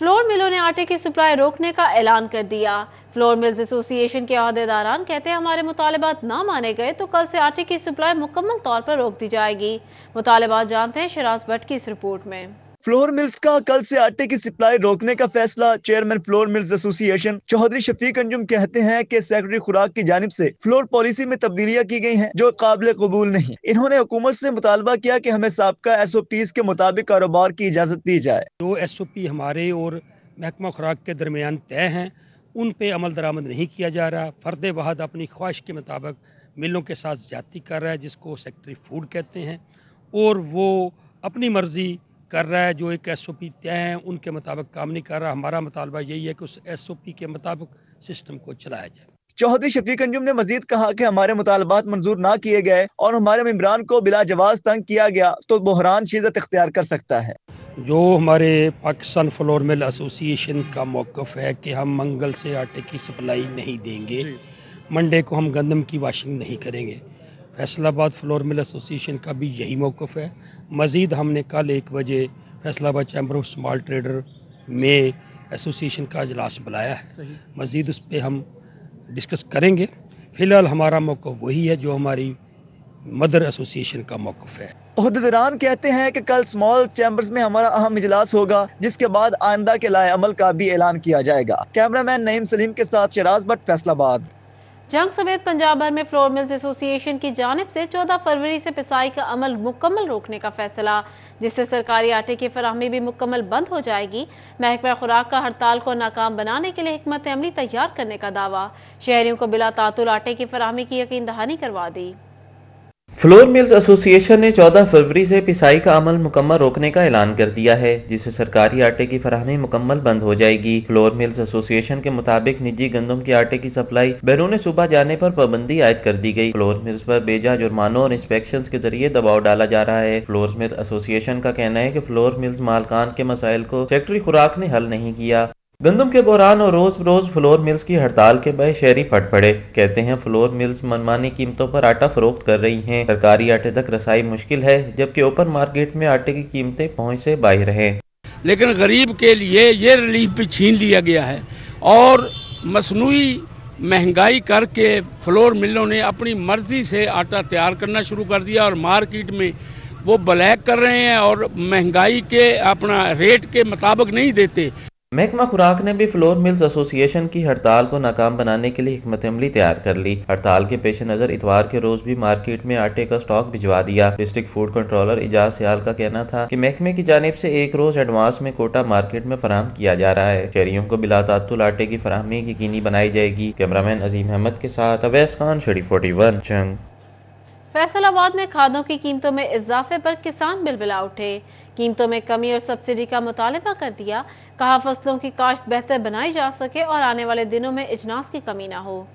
Floor मिलों ने आटे की सप्लाई रोकने का ऐलान कर दिया। फ्लोर मिल्स एसोसिएशन के अहदेदारान कहते हैं हमारे मुतालबात ना माने गए तो कल से आटे की सप्लाई मुकम्मल तौर पर रोक दी जाएगी। मुतालबात जानते हैं शराज भट्ट की इस रिपोर्ट में। फ्लोर मिल्स का कल से आटे की सप्लाई रोकने का फैसला। Chairman flour mills association Chaudhry Shafiq Anjum कहते हैं कि सेक्रेटरी खुराक की जानिब से फ्लोर पॉलिसी में तब्दीलियां की गई हैं जो काबिल कबूल नहीं। इन्होंने हुकूमत से मुतालबा किया कि हमें साबका SOPs के मुताबिक कारोबार की इजाजत दी जाए। जो SOP हमारे और महकमा खुराक के दरमियान तय हैं उन पे अमल दरामद नहीं किया जा रहा। फर्द वाहद अपनी ख्वाहिश के मुताबिक मिलों के साथ ज्यादती कर रहा है जिसको सेक्रेटरी फूड कहते हैं, और वो अपनी मर्जी कर रहा है। जो एक SOP तय हैं उनके मुताबिक काम नहीं कर रहा। हमारा मुतालबा यही है कि उस SOP के मुताबिक सिस्टम को चलाया जाए। चौधरी शफीक अंजुम ने मजीद कहा कि हमारे मुतालबात मंजूर ना किए गए और हमारे मेंबरान को बिला जवाज तंग किया गया तो बहरान शिद्दत इख्तियार कर सकता है। जो हमारे पाकिस्तान फ्लोर मिल एसोसिएशन का मौक़िफ़ है कि हम मंगल से आटे की सप्लाई नहीं देंगे, मंडे को हम गंदम की वाशिंग नहीं करेंगे। फैसलाबाद फ्लोर मिल एसोसिएशन का भी यही मौक़िफ़ है। मज़ीद हमने कल 1 बजे Faisalabad chamber of small trader में एसोसिएशन का इजलास बुलाया है। मज़ीद उस पर हम डिस्कस करेंगे। फ़िलहाल हमारा मौक़िफ़ वही है जो हमारी मदर एसोसिएशन का मौक़िफ़ है। अहदेदारान कहते हैं कि कल स्मॉल चैम्बर्स में हमारा अहम इजलास होगा जिसके बाद आइंदा के लाए अमल का भी ऐलान किया जाएगा। कैमरामैन नईम सलीम के साथ शराज भट्ट, फैसलाबाद। जंग समेत पंजाब भर में फ्लोर मिल्स एसोसिएशन की जानिब से 14 फरवरी से पिसाई का अमल मुकम्मल रोकने का फैसला, जिससे सरकारी आटे की फराहमी भी मुकम्मल बंद हो जाएगी। महकमा खुराक का हड़ताल को नाकाम बनाने के लिए हिकमत अमली तैयार करने का दावा। शहरियों को बिला तातुल आटे की फराहमी की यकीन दहानी करवा दी। फ्लोर मिल्स एसोसिएशन ने 14 फरवरी से पिसाई का अमल मुकम्मल रोकने का ऐलान कर दिया है जिससे सरकारी आटे की फराहमी मुकम्मल बंद हो जाएगी। फ्लोर मिल्स एसोसिएशन के मुताबिक निजी गंदम के आटे की सप्लाई बैरून सूबा जाने पर पाबंदी आयद कर दी गई। फ्लोर मिल्स पर बेजा जुर्मानों और इंस्पेक्शन के जरिए दबाव डाला जा रहा है। फ्लोर मिल्स एसोसिएशन का कहना है कि फ्लोर मिल्स मालकान के मसाइल को सेक्रेटरी खुराक ने हल नहीं किया। गंदम के बहरान और रोज रोज फ्लोर मिल्स की हड़ताल के बायस शहरी फट पड़े। कहते हैं फ्लोर मिल्स मनमानी कीमतों पर आटा फरोख्त कर रही हैं। सरकारी आटे तक रसाई मुश्किल है जबकि ओपन मार्केट में आटे की कीमतें पहुंच से बाहर हैं। लेकिन गरीब के लिए ये रिलीफ भी छीन लिया गया है और मसनूई महंगाई करके फ्लोर मिलों ने अपनी मर्जी से आटा तैयार करना शुरू कर दिया और मार्केट में वो ब्लैक कर रहे हैं और महंगाई के अपना रेट के मुताबिक नहीं देते। महकमा खुराक ने भी फ्लोर मिल्स एसोसिएशन की हड़ताल को नाकाम बनाने के लिए हिकमत अमली तैयार कर ली। हड़ताल के पेश नजर इतवार के रोज भी मार्केट में आटे का स्टॉक भिजवा दिया। डिस्ट्रिक्ट फूड कंट्रोलर इजाज सियाल का कहना था कि महकमे की जानिब से एक रोज एडवांस में कोटा मार्केट में फराहम किया जा रहा है। शहरियों को बिला तातुल आटे की फराहमी यकीनी बनाई जाएगी। कैमरामैन अजीम अहमद के साथ अवैस खान, शरीफ 41 जंग। फैसलाबाद में खादों की कीमतों में इजाफे पर किसान बिलबिला उठे। कीमतों में कमी और सब्सिडी का मुतालबा कर दिया। कहा फसलों की काश्त बेहतर बनाई जा सके और आने वाले दिनों में इजनास की कमी ना हो।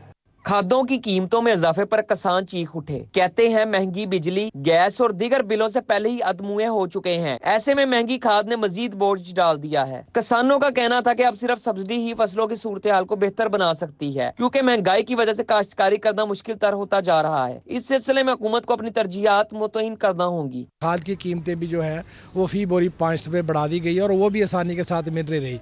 खादों की कीमतों में इजाफे पर किसान चीख उठे। कहते हैं महंगी बिजली, गैस और दीगर बिलों से पहले ही अदमुए हो चुके हैं। ऐसे में महंगी खाद ने मजीद बोझ डाल दिया है। किसानों का कहना था कि अब सिर्फ सब्सिडी ही फसलों की सूरत हाल को बेहतर बना सकती है क्योंकि महंगाई की वजह से काश्तकारी करना मुश्किल तर होता जा रहा है। इस सिलसिले में हुकूमत को अपनी तरजीहात मुतय्यन करना होंगी। खाद की कीमतें भी जो है वो फी बोरी 5 रुपये बढ़ा दी गई और वो भी आसानी के साथ मिल रही।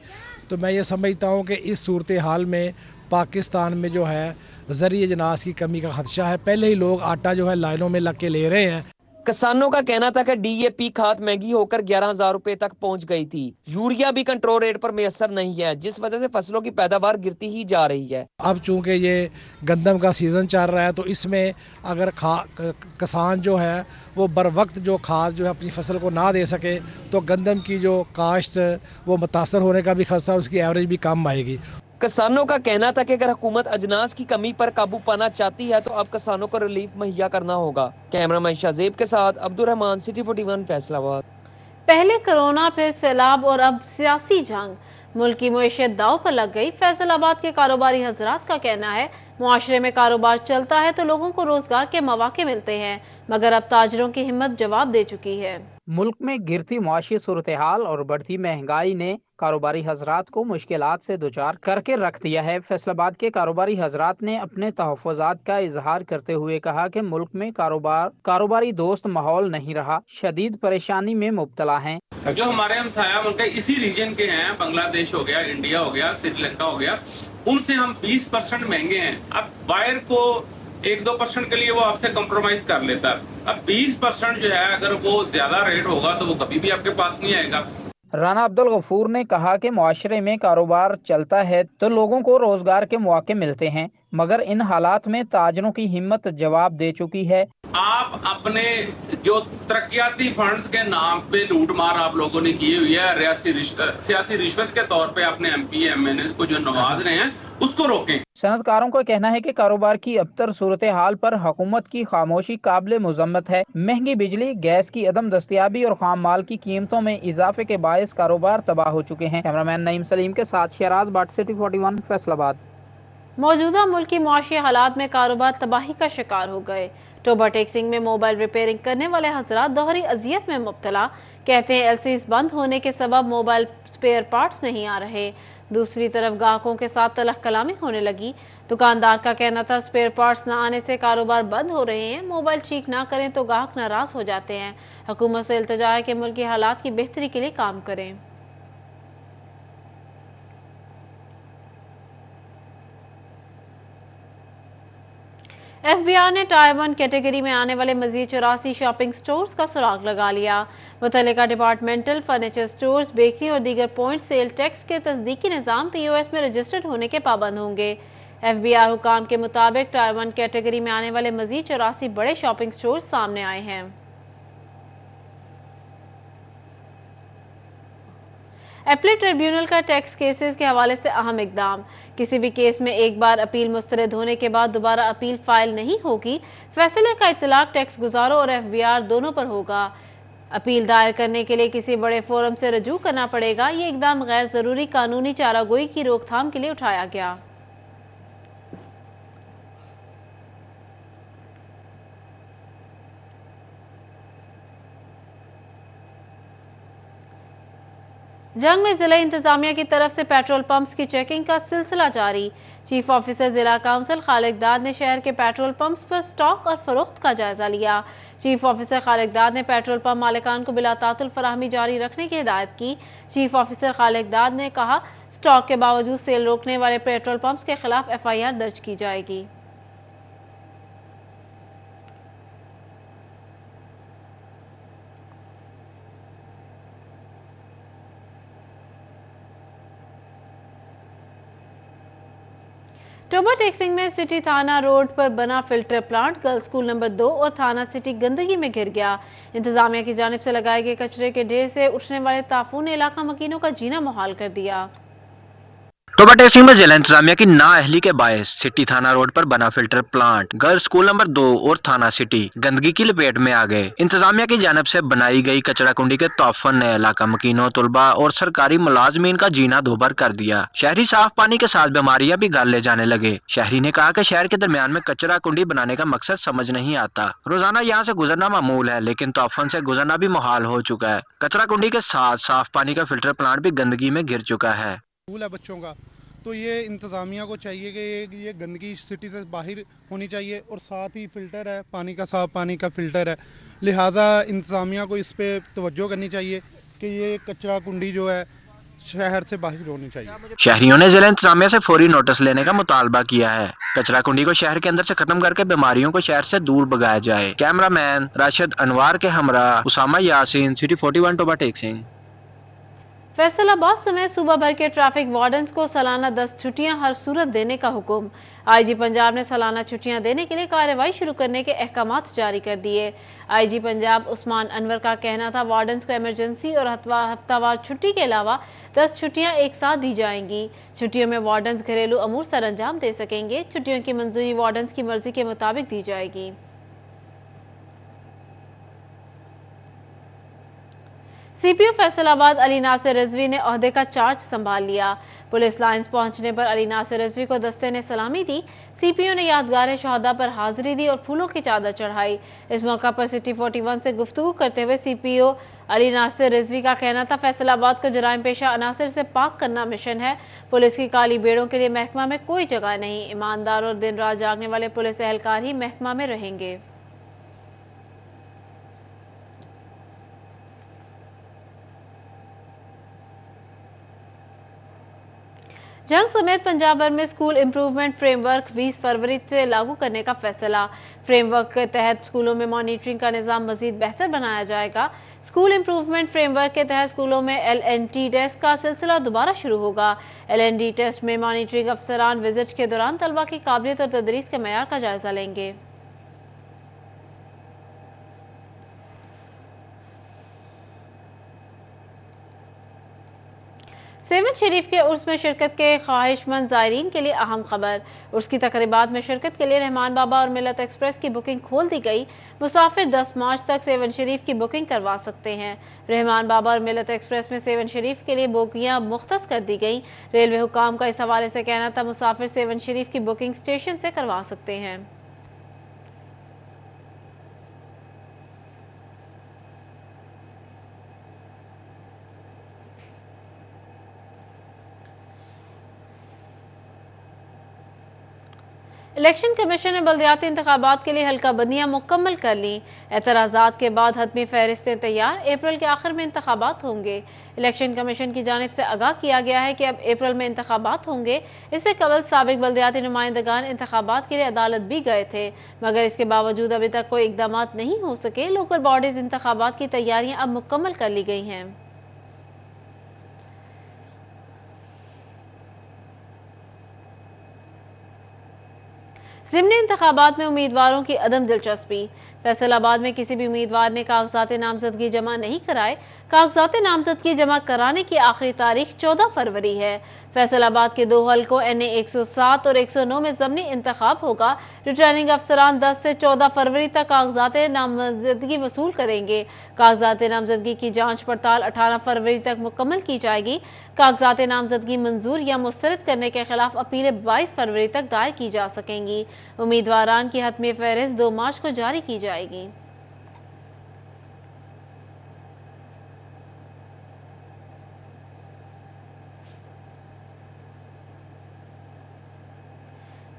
तो मैं ये समझता हूँ कि इस सूरत हाल में पाकिस्तान में जो है ज़रिए अजनास की कमी का खदशा है। पहले ही लोग आटा जो है लाइनों में लग के ले रहे हैं। किसानों का कहना था कि DAP खाद महंगी होकर 11,000 रुपए तक पहुंच गई थी। यूरिया भी कंट्रोल रेट पर मैसर नहीं है जिस वजह से फसलों की पैदावार गिरती ही जा रही है। अब चूंकि ये गंदम का सीजन चल रहा है तो इसमें अगर किसान जो है वो बर वक्त जो खाद जो है अपनी फसल को ना दे सके तो गंदम की जो काश्त वो मुतासर होने का भी खदशा, उसकी एवरेज भी कम आएगी। किसानों का कहना था कि अगर हुकूमत अजनास की कमी पर काबू पाना चाहती है तो अब किसानों को रिलीफ मुहैया करना होगा। कैमरामैन शाजेब के साथ अब्दुल रहमान, सिटी 41 फैसलाबाद। पहले कोरोना, फिर सैलाब और अब सियासी जंग, मुल्क की मुईशत दाव पर लग गई। फैसलाबाद के कारोबारी हजरात का कहना है मुआशरे में कारोबार चलता है तो लोगों को रोजगार के मौके मिलते हैं, मगर अब ताजरों की हिम्मत जवाब दे चुकी है। मुल्क में गिरती मुआशी सूरत हाल और बढ़ती महंगाई ने کاروباری حضرات کو مشکلات سے دوچار کر کے رکھ دیا ہے۔ فیصل آباد کے کاروباری حضرات نے اپنے تحفظات کا اظہار کرتے ہوئے کہا کہ ملک میں کاروباری دوست ماحول نہیں رہا، شدید پریشانی میں مبتلا ہیں۔ جو ہمارے ہمسایہ ملک اسی ریجن کے ہیں، بنگلہ دیش ہو گیا، انڈیا ہو گیا، سری لنکا ہو گیا، ان سے ہم 20% مہنگے ہیں۔ اب بائر کو 1-2% کے لیے وہ آپ سے کمپرومائز کر لیتا ہے، اب 20% جو ہے اگر وہ زیادہ ریٹ ہوگا تو وہ کبھی بھی آپ کے پاس نہیں آئے گا۔ رانا عبدالغفور نے کہا کہ معاشرے میں کاروبار چلتا ہے تو لوگوں کو روزگار کے مواقع ملتے ہیں، مگر ان حالات میں تاجروں کی ہمت جواب دے چکی ہے۔ آپ اپنے جو ترقیاتی فنڈز کے نام پہ لوٹ مار آپ لوگوں نے کی ہوئی ہے، سیاسی رشوت کے طور پہ اپنے ایم پی ایم این اے کو جو نواز رہے ہیں اس کو روکیں۔ صنعت کاروں کا کہنا ہے کہ کاروبار کی ابتر صورتحال پر حکومت کی خاموشی قابل مذمت ہے۔ مہنگی بجلی، گیس کی عدم دستیابی اور خام مال کی قیمتوں میں اضافے کے باعث کاروبار تباہ ہو چکے ہیں۔ کیمرامین نعیم سلیم کے ساتھ شہراز بٹ، سٹی 41، فیصل آباد۔ موجودہ ملکی معاشی حالات میں کاروبار تباہی کا شکار ہو گئے۔ ٹوبا ٹیکسنگ میں موبائل ریپیئرنگ کرنے والے حضرات دوہری اذیت میں مبتلا، کہتے ہیں ایل سیز بند ہونے کے سبب موبائل سپیئر پارٹس نہیں آ رہے۔ دوسری طرف گاہکوں کے ساتھ تلخ کلامی ہونے لگی۔ دکاندار کا کہنا تھا سپیئر پارٹس نہ آنے سے کاروبار بند ہو رہے ہیں، موبائل ٹھیک نہ کریں تو گاہک ناراض ہو جاتے ہیں۔ حکومت سے التجا ہے کہ ملکی حالات کی بہتری کے لیے کام کریں۔ ایف بی آر نے ٹائر 1 کیٹیگری میں آنے والے مزید 84 شاپنگ سٹورز کا سراغ لگا لیا۔ متعلقہ ڈپارٹمنٹل، فرنیچر سٹورز، بیکری اور دیگر پوائنٹ سیل ٹیکس کے تصدیقی نظام پی او ایس میں رجسٹرڈ ہونے کے پابند ہوں گے۔ ایف بی آر حکام کے مطابق ٹائر 1 کیٹیگری میں آنے والے مزید 84 بڑے شاپنگ سٹورز سامنے آئے ہیں۔ ایپلیٹ ٹریبیونل کا ٹیکس کیسز کے حوالے سے اہم اقدام۔ کسی بھی کیس میں ایک بار اپیل مسترد ہونے کے بعد دوبارہ اپیل فائل نہیں ہوگی۔ فیصلے کا اطلاق ٹیکس گزاروں اور ایف بی آر دونوں پر ہوگا۔ اپیل دائر کرنے کے لیے کسی بڑے فورم سے رجوع کرنا پڑے گا۔ یہ اقدام غیر ضروری قانونی چارہ گوئی کی روک تھام کے لیے اٹھایا گیا۔ جنگ میں ضلع انتظامیہ کی طرف سے پیٹرول پمپس کی چیکنگ کا سلسلہ جاری۔ چیف آفیسر ضلع کونسل خالق داد نے شہر کے پیٹرول پمپس پر سٹاک اور فروخت کا جائزہ لیا۔ چیف آفیسر خالق داد نے پیٹرول پمپ مالکان کو بلا تعطل فراہمی جاری رکھنے کی ہدایت کی۔ چیف آفیسر خالق داد نے کہا سٹاک کے باوجود سیل روکنے والے پیٹرول پمپس کے خلاف ایف آئی آر درج کی جائے گی۔ ٹوبا ٹیکسنگ میں سٹی تھانہ روڈ پر بنا filter plant girls school number 2 اور تھانہ سٹی گندگی میں گھر گیا۔ انتظامیہ کی جانب سے لگائے گئے کچرے کے ڈھیر سے اٹھنے والے تافون نے علاقہ مکینوں کا جینا محال کر دیا۔ ٹوبا ٹیکسنگ میں ضلع انتظامیہ کی نااہلی کے باعث سٹی تھانہ روڈ پر بنا filter plant girls school number 2 اور تھانہ سٹی گندگی کی لپیٹ میں آ گئے۔ انتظامیہ کی جانب سے بنائی گئی کچرا کنڈی کے تعفن نے علاقہ مکینوں، طلباء اور سرکاری ملازمین کا جینا دوبھر کر دیا۔ شہری صاف پانی کے ساتھ بیماریاں بھی گال لے جانے لگے۔ شہری نے کہا کہ شہر کے درمیان میں کچرا کنڈی بنانے کا مقصد سمجھ نہیں آتا۔ روزانہ یہاں سے گزرنا معمول ہے، لیکن تعفن سے گزرنا بھی محال ہو چکا ہے۔ کچرا کنڈی کے ساتھ صاف پانی کا فلٹر پلانٹ بھی گندگی میں گھر چکا ہے۔ بچوں کا تو یہ انتظامیہ کو چاہیے کہ یہ گندگی سٹی سے باہر ہونی چاہیے، اور ساتھ ہی فلٹر ہے پانی کا، صاف پانی کا فلٹر ہے، لہذا انتظامیہ کو اس پہ توجہ کرنی چاہیے کہ یہ کچرا کنڈی جو ہے شہر سے باہر ہونی چاہیے۔ شہریوں نے ضلع انتظامیہ سے فوری نوٹس لینے کا مطالبہ کیا ہے۔ کچرا کنڈی کو شہر کے اندر سے ختم کر کے بیماریوں کو شہر سے دور بھگایا جائے۔ کیمرہ مین راشد انوار کے ہمراہ اسامہ یاسین، سٹی 41 ٹوبا ٹیکسنگ۔ فیصل آباد سمیت صوبہ بھر کے ٹریفک وارڈنز کو سالانہ 10 چھٹیاں ہر صورت دینے کا حکم۔ آئی جی پنجاب نے سالانہ چھٹیاں دینے کے لیے کارروائی شروع کرنے کے احکامات جاری کر دیے۔ آئی جی پنجاب عثمان انور کا کہنا تھا وارڈنز کو ایمرجنسی اور ہفتہ وار چھٹی کے علاوہ 10 چھٹیاں ایک ساتھ دی جائیں گی۔ چھٹیوں میں وارڈنز گھریلو امور سر انجام دے سکیں گے۔ چھٹیوں کی منظوری وارڈنز کی مرضی کے مطابق دی جائے گی۔ CPO फैसल आबाद अली नासिर रिजवी ने ओहदे का चार्ज संभाल लिया। पुलिस लाइंस पहुंचने पर अली नासिर रिजवी को दस्ते ने सलामी दी। CPO ने यादगार शहादा पर हाजिरी दी और फूलों की चादर चढ़ाई। इस मौका पर सिटी 41 से गुफ्तगू करते हुए CPO अली नासिर रिजवी का कहना था, फैसलाबाद को जराइम पेशा अनासिर से पाक करना मिशन है। पुलिस की काली बेड़ों के लिए महकमा में कोई जगह नहीं। ईमानदार और दिन रात जागने वाले पुलिस एहलकार ही महकमा में रहेंगे। जंग समेत पंजाब भर में स्कूल इम्प्रूवमेंट फ्रेमवर्क 20 फरवरी से लागू करने का फैसला। फ्रेमवर्क के तहत स्कूलों में मॉनिटरिंग का निजाम मजीद बेहतर बनाया जाएगा। स्कूल इम्प्रूवमेंट फ्रेमवर्क के तहत स्कूलों में LND टेस्ट का सिलसिला दोबारा शुरू होगा। LND टेस्ट में मॉनिटरिंग अफसरान विजिट के दौरान तलबा की काबिलियत और तदरीस के मयार का जायजा लेंगे। सेवन शरीफ के उर्स में शिरकत के ख्वाहिशमंद ज़ायरीन के लिए अहम खबर। उर्स की तकरीबात में शिरकत के लिए रहमान बाबा और मिलत एक्सप्रेस की बुकिंग खोल दी गई। मुसाफिर 10 मार्च तक सेवन शरीफ की बुकिंग करवा सकते हैं। रहमान बाबा और मिलत एक्सप्रेस में सेवन शरीफ के लिए बोगियां मुख्तस कर दी गई। रेलवे हुकाम का इस हवाले से कहना था, मुसाफिर सेवन शरीफ की बुकिंग स्टेशन से करवा सकते हैं। इलेक्शन कमीशन ने बल्दियाती इंतखाबात के लिए हल्का बंदियां मुकम्मल कर ली। एतराज़ात के बाद हतमी फहरिस्तें तैयार। अप्रैल के आखिर में इंतखाबात होंगे। इलेक्शन कमीशन की जानिब से आगाह किया गया है कि अब अप्रैल में इंतखाबात होंगे। इससे कबल साबिक बल्दियाती नुमाइंदगान इंतखाबात के लिए अदालत भी गए थे, मगर इसके बावजूद अभी तक कोई इकदामात नहीं हो सके। लोकल बॉडीज इंतखाबात की तैयारियां अब मुकम्मल कर ली गई हैं। ज़िमनी इंतखाबात में उम्मीदवारों की अदम दिलचस्पी। फैसलाबाद में किसी भी उम्मीदवार ने कागजात नामजदगी जमा नहीं कराए। कागजात नामजदगी जमा कराने की आखिरी तारीख 14 फरवरी है। फैसलाबाद के 2 हलकों NA 107 और 109 में ज़मनी इंतखाब होगा। रिटर्निंग अफसरान 10 से 14 फरवरी तक कागजात नामजदगी वसूल करेंगे। कागजात नामजदगी की जांच पड़ताल 18 फरवरी तक मुकम्मल की जाएगी। कागजात नामजदगी मंजूर या मुस्तरद करने के खिलाफ अपीलें 22 फरवरी तक दायर की जा सकेंगी। उम्मीदवारान की हतमी फहरिस्त 2 मार्च को जारी की जाएगी।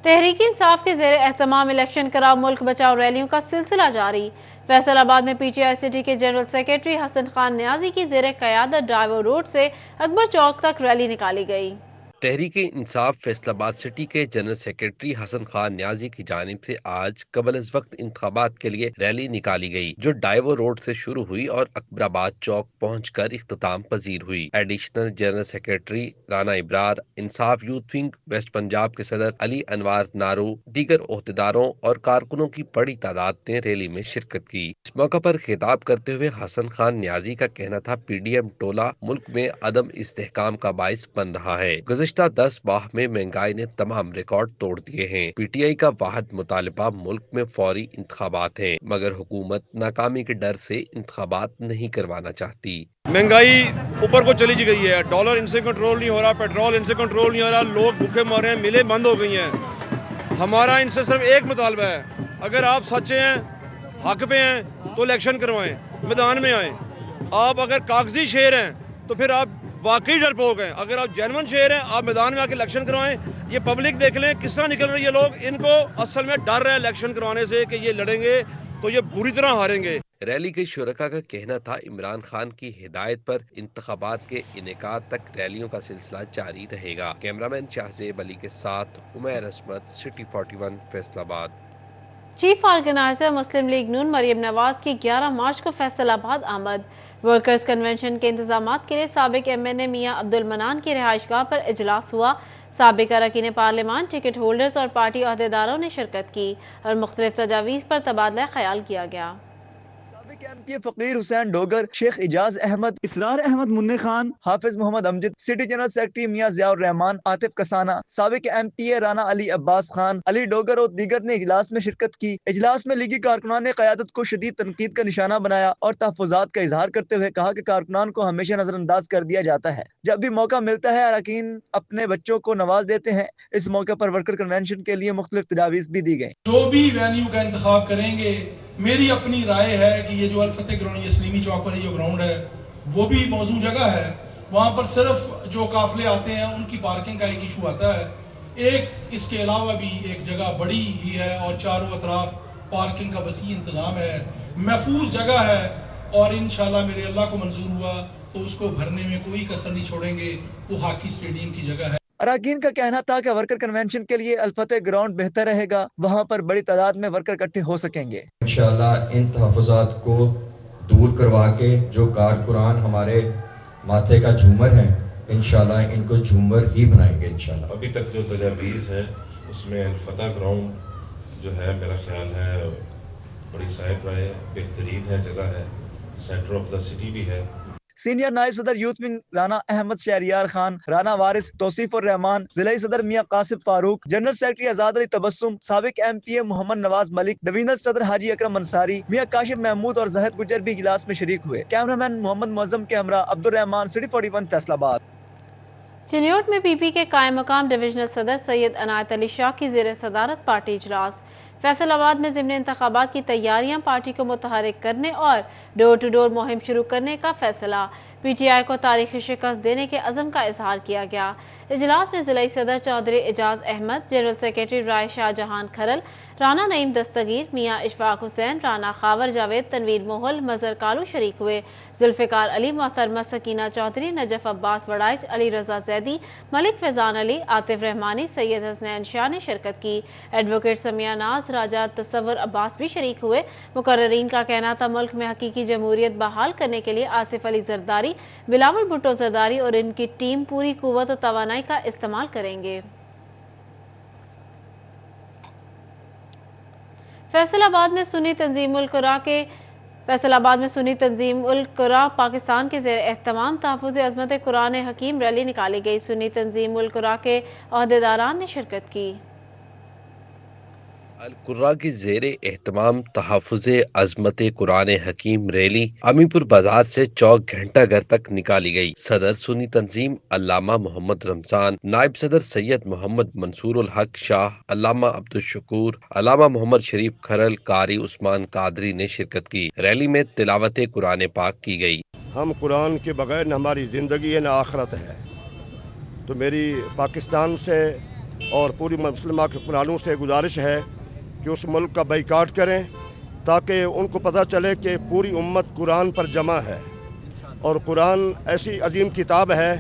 तहरीक इंसाफ के ज़ेरे एहतमाम इलेक्शन कराओ मुल्क बचाओ रैलियों का सिलसिला जारी। फैसलाबाद में PTI-सिटी के जनरल सेक्रेटरी हसन खान न्याजी की ज़ेरे क़यादत डाइवो रोड से अकबर चौक तक रैली निकाली गई। तहरीक इंसाफ फैसलाबाद सिटी के जनरल सेक्रेटरी हसन खान न्याजी की जानिब से आज कबल इस वक्त इंतखाबात के लिए रैली निकाली गई, जो डाइवो रोड से शुरू हुई और अकबराबाद चौक पहुंचकर इख्तिताम पजीर हुई। Additional general secretary Rana Ibrar, इंसाफ यूथ विंग वेस्ट पंजाब के सदर अली अनवार नारू, दीगर ओहदेदारों और कारकुनों की बड़ी तादाद ने रैली में शिरकत की। इस मौका पर खिताब करते हुए हसन खान न्याजी का कहना था, PDM टोला मुल्क में अदम इस्तेहकाम का बाइस बन रहा है। गुज़िश्ता 10 माह में महंगाई ने तमाम रिकॉर्ड तोड़ दिए हैं। PTI का वाहिद मुतालिबा मुल्क में फौरी इंतखाबात है, मगर हुकूमत नाकामी के डर से इंतखाबात नहीं करवाना चाहती। महंगाई ऊपर को चली गई है, डॉलर इनसे कंट्रोल नहीं हो रहा, पेट्रोल इनसे कंट्रोल नहीं हो रहा, लोग भूखे मर रहे हैं, मिलें बंद हो गई हैं। हमारा इनसे सिर्फ एक मुतालबा है, अगर आप सच्चे हैं, हक पे हैं, तो इलेक्शन करवाएं, मैदान में आएं। आप अगर कागजी शेर हैं तो फिर आप वाकई डरपोक हैं। अगर आप जेन्युइन शेर हैं, आप मैदान में आके इलेक्शन करवाएं। ये पब्लिक देख लें किस तरह निकल रही है लोग। इनको असल में डर है इलेक्शन करवाने से कि ये लड़ेंगे तो ये बुरी तरह हारेंगे। रैली के शुरका का कहना था, इमरान खान की हिदायत पर इंतखाबात के इनेकाद तक रैलियों का सिलसिला जारी रहेगा। कैमरामैन शाहजेब अली के साथ उमैर असमत, सिटी 41 फैसलाबाद। चीफ ऑर्गेनाइजर मुस्लिम लीग नून मरियम नवाज की 11 मार्च को फैसलाबाद आमद। वर्कर्स कन्वेंशन के इंतजामात के लिए साबिक MNA मियां अब्दुल मनान की रिहाइशगाह पर इजलास हुआ। साबिक अरकान पार्लियामान, टिकट होल्डर्स और पार्टी अहदेदारों ने शिरकत की और मुख्तलिफ तजावीज़ पर तबादला ख्याल किया गया। سابق MP فقیر حسین ڈوگر، شیخ اجاز احمد، اسرار احمد منی خان، حافظ محمد امجد، سٹی جنرل سیکرٹری میاں ضیاء الرحمان، عاطف کسانہ، سابق MPA رانا علی عباس خان، علی ڈوگر اور دیگر نے اجلاس میں شرکت کی۔ اجلاس میں لیگی کارکنان نے قیادت کو شدید تنقید کا نشانہ بنایا اور تحفظات کا اظہار کرتے ہوئے کہا کہ کارکنان کو ہمیشہ نظر انداز کر دیا جاتا ہے، جب بھی موقع ملتا ہے اراکین اپنے بچوں کو نواز دیتے ہیں۔ اس موقع پر ورکر کنونشن کے لیے مختلف تجاویز بھی دی گئیں۔ جو بھی وینیو کا انتخاب کریں گے، میری اپنی رائے ہے کہ یہ جو الفتح گراؤنڈ، یہ سلیمی چوک پر جو گراؤنڈ ہے وہ بھی موزوں جگہ ہے، وہاں پر صرف جو قافلے آتے ہیں ان کی پارکنگ کا ایک ایشو آتا ہے۔ ایک اس کے علاوہ بھی ایک جگہ بڑی ہی ہے اور چاروں اطراف پارکنگ کا وسیع انتظام ہے، محفوظ جگہ ہے، اور انشاءاللہ میرے اللہ کو منظور ہوا تو اس کو بھرنے میں کوئی کسر نہیں چھوڑیں گے۔ وہ ہاکی اسٹیڈیم کی جگہ ہے۔ اراکین کا کہنا تھا کہ ورکر کنونشن کے لیے الفتح گراؤنڈ بہتر رہے گا، وہاں پر بڑی تعداد میں ورکر اکٹھے ہو سکیں گے۔ انشاءاللہ ان تحفظات کو دور کروا کے جو کارکنان ہمارے ماتھے کا جھومر ہیں، انشاءاللہ ان کو جھومر ہی بنائیں گے انشاءاللہ۔ ابھی تک جو تجاویز ہے اس میں الفتح گراؤنڈ جو ہے میرا خیال ہے بڑی صاحب رائے، بہترین ہے، جگہ ہے، سینٹر آف دا سٹی بھی ہے۔ سینئر نائب صدر یوتھ ونگ رانا احمد شہریار خان، رانا وارث، توصیف الرحمان، ضلعی صدر میاں قاسم فاروق، جنرل سیکرٹری آزاد علی تبسم، سابق MPA محمد نواز ملک، ڈویژنل صدر حاجی اکرم انصاری، میاں کاشف محمود اور زاہد گجر بھی اجلاس میں شریک ہوئے۔ کیمرامین محمد معظم کے ہمراہ عبد الرحمان، سٹی 41 فیصل آباد۔ چنیوٹ میں PP کے قائم مقام ڈویژنل صدر سید عنایت علی شاہ کی زیر صدارت پارٹی اجلاس۔ فیصل آباد میں ضمن انتخابات کی تیاریاں پارٹی کو متحرک کرنے اور ڈور ٹو ڈور مہم شروع کرنے کا فیصلہ، PTI کو تاریخی شکست دینے کے عزم کا اظہار کیا گیا۔ اجلاس میں ضلعی صدر چودھری اعجاز احمد، جنرل سیکرٹری رائے شاہ جہان کھرل، رانا نعیم دستگیر، میاں اشفاق حسین، رانا خاور جاوید، تنویر محل، مظہر کالو شریک ہوئے۔ ذوالفقار علی، محترمہ سکینہ چودھری، نجف عباس وڑائچ، علی رضا زیدی، ملک فیضان علی، عاطف رحمانی، سید حسنین شاہ نے شرکت کی۔ ایڈوکیٹ سمیہ ناز، راجہ تصور عباس بھی شریک ہوئے۔ مقررین کا کہنا تھا ملک میں حقیقی جمہوریت بحال کرنے کے لیے آصف علی زرداری، بلاول بھٹو زرداری اور ان کی ٹیم پوری قوت و توانائی کا استعمال کریں گے۔ فیصل آباد میں سنی تنظیم القرا پاکستان کے زیر اہتمام تحفظ عظمت قرآن حکیم ریلی نکالی گئی۔ سنی تنظیم القرا کے عہدیداران نے شرکت کی۔ القرا کی زیر اہتمام تحفظ عظمت قرآن حکیم ریلی امی پور بازار سے چوک گھنٹہ گھر تک نکالی گئی۔ صدر سنی تنظیم علامہ محمد رمضان، نائب صدر سید محمد منصور الحق شاہ، علامہ عبدالشکور، علامہ محمد شریف کھرل، قاری عثمان قادری نے شرکت کی۔ ریلی میں تلاوت قرآن پاک کی گئی۔ ہم قرآن کے بغیر نہ ہماری زندگی ہے نہ آخرت ہے، تو میری پاکستان سے اور پوری مسلمہ کے قرآنوں سے گزارش ہے کہ اس ملک کا بائیکاٹ کریں تاکہ ان کو پتہ چلے کہ پوری امت قرآن پر جمع ہے، اور قرآن ایسی عظیم کتاب ہے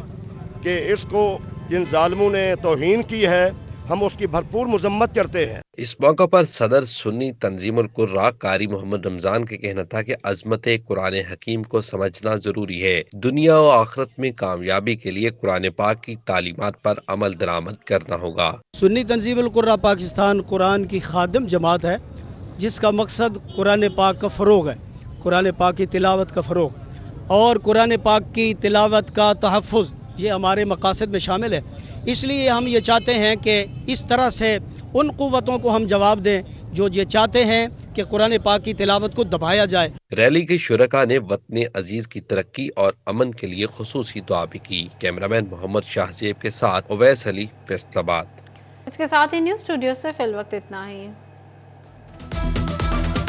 کہ اس کو جن ظالموں نے توہین کی ہے ہم اس کی بھرپور مذمت کرتے ہیں۔ اس موقع پر صدر سنی تنظیم القرا قاری محمد رمضان کا کہنا تھا کہ عظمت قرآن حکیم کو سمجھنا ضروری ہے۔ دنیا و آخرت میں کامیابی کے لیے قرآن پاک کی تعلیمات پر عمل درآمد کرنا ہوگا۔ سنی تنظیم القرا پاکستان قرآن کی خادم جماعت ہے جس کا مقصد قرآن پاک کا فروغ ہے، قرآن پاک کی تلاوت کا فروغ اور قرآن پاک کی تلاوت کا تحفظ، یہ ہمارے مقاصد میں شامل ہے۔ اس لیے ہم یہ چاہتے ہیں کہ اس طرح سے ان قوتوں کو ہم جواب دیں جو یہ چاہتے ہیں کہ قرآن پاک کی تلاوت کو دبایا جائے۔ ریلی کے شرکاء نے وطن عزیز کی ترقی اور امن کے لیے خصوصی دعا بھی کی۔ کیمرامین محمد شاہ زیب کے ساتھ اویس علی، فیصل آباد۔ اس کے ساتھ ہی نیوز اسٹوڈیو سے فی الوقت اتنا ہی۔